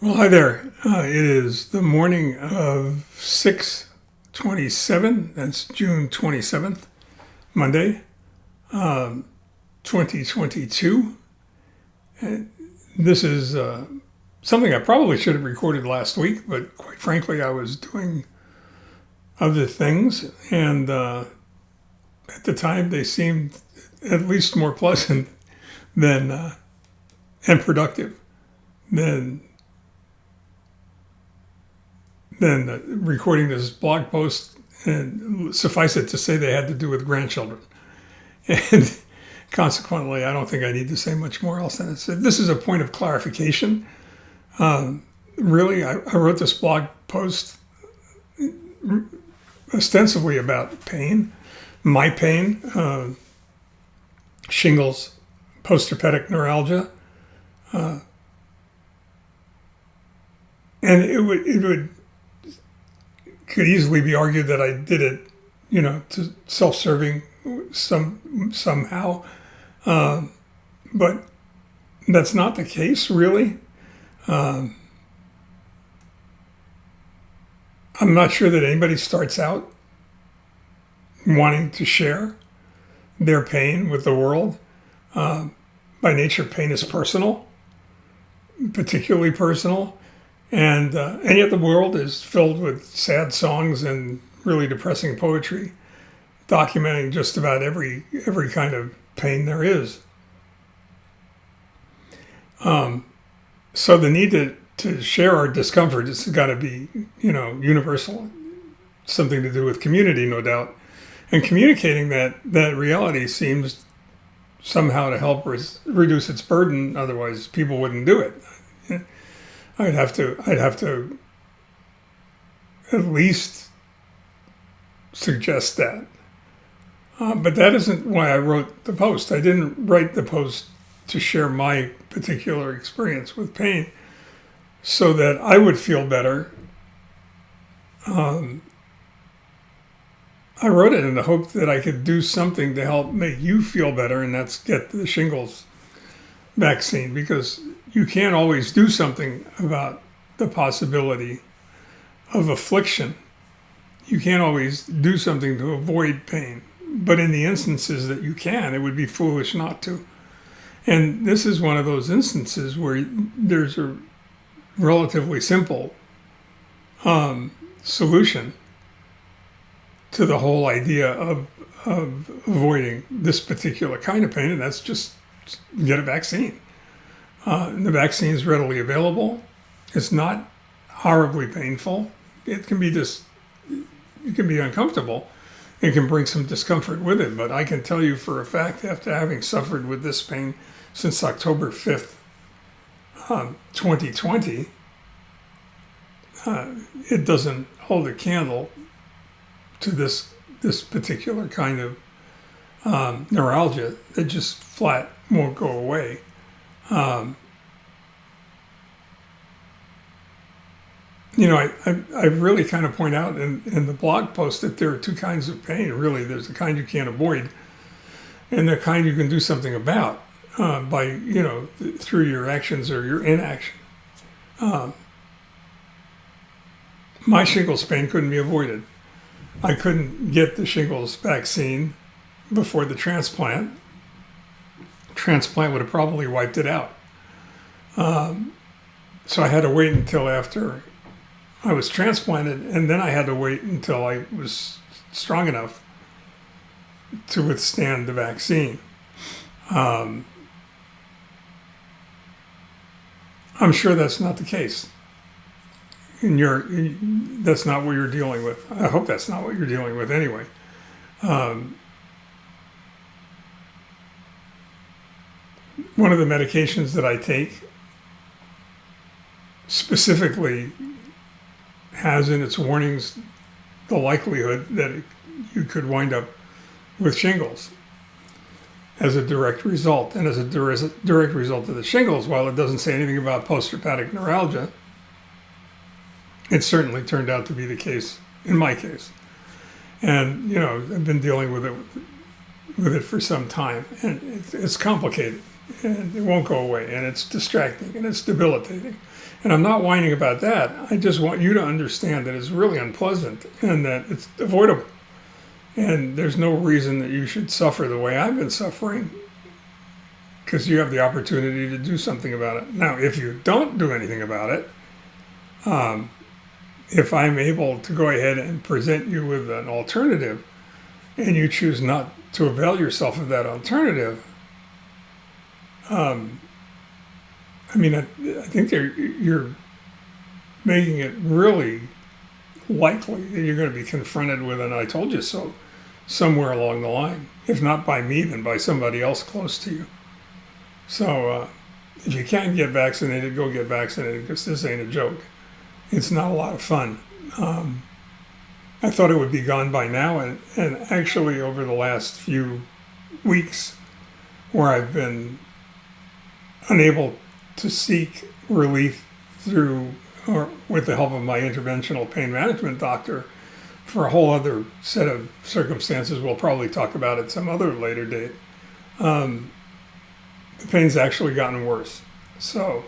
Well, hi there. It is the morning of 6/27. That's June 27th, Monday, 2022. And this is something I probably should have recorded last week, but quite frankly, I was doing other things. And at the time, they seemed at least more pleasant than and productive than recording this blog post, and suffice it to say they had to do with grandchildren. And consequently, I don't think I need to say much more else than it. So this is a point of clarification. Really, I wrote this blog post ostensibly about pain, my pain, shingles, post-herpetic neuralgia. And it could easily be argued that I did it, to self-serving somehow. But that's not the case, really. I'm not sure that anybody starts out wanting to share their pain with the world. By nature, pain is personal, particularly personal. And yet the world is filled with sad songs and really depressing poetry, documenting just about every kind of pain there is. So the need to share our discomfort has got to be, universal. Something to do with community, no doubt. And communicating that reality seems somehow to help reduce its burden. Otherwise, people wouldn't do it. I'd have to at least suggest that. But that isn't why I wrote the post. I didn't write the post to share my particular experience with pain so that I would feel better. I wrote it in the hope that I could do something to help make you feel better, and that's get the shingles vaccine, because you can't always do something about the possibility of affliction. You can't always do something to avoid pain. But in the instances that you can, it would be foolish not to. And this is one of those instances where there's a relatively simple solution to the whole idea of avoiding this particular kind of pain, and that's just get a vaccine. The vaccine is readily available. It's not horribly painful. It can be uncomfortable. It can bring some discomfort with it. But I can tell you for a fact, after having suffered with this pain since October 5th, 2020, it doesn't hold a candle to this particular kind of neuralgia that just flat won't go away. I really kind of point out in the blog post that there are two kinds of pain. Really, there's the kind you can't avoid, and the kind you can do something about by, through your actions or your inaction. My shingles pain couldn't be avoided. I couldn't get the shingles vaccine before the transplant. Transplant would have probably wiped it out. So I had to wait until after I was transplanted, and then I had to wait until I was strong enough to withstand the vaccine. I'm sure that's not the case. And that's not what you're dealing with. I hope that's not what you're dealing with anyway. One of the medications that I take specifically has in its warnings the likelihood that you could wind up with shingles as a direct result. And as a direct result of the shingles, while it doesn't say anything about post-herpetic neuralgia, it certainly turned out to be the case in my case. And, I've been dealing with it for some time, and it's complicated. and it won't go away, and it's distracting, and it's debilitating. And I'm not whining about that. I just want you to understand that it's really unpleasant and that it's avoidable. And there's no reason that you should suffer the way I've been suffering, because you have the opportunity to do something about it. Now, if you don't do anything about it, if I'm able to go ahead and present you with an alternative and you choose not to avail yourself of that alternative, I think you're making it really likely that you're going to be confronted with an "I told you so" somewhere along the line. If not by me, then by somebody else close to you. So if you can't get vaccinated, go get vaccinated, because this ain't a joke. It's not a lot of fun. I thought it would be gone by now, and actually over the last few weeks, where I've been unable to seek relief through or with the help of my interventional pain management doctor for a whole other set of circumstances we'll probably talk about at some other later date, the pain's actually gotten worse. So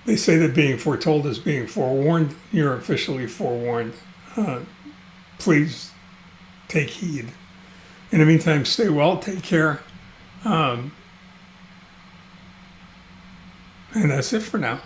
they say that being foretold is being forewarned. You're officially forewarned. Please take heed. In the meantime, stay well, take care. And that's it for now.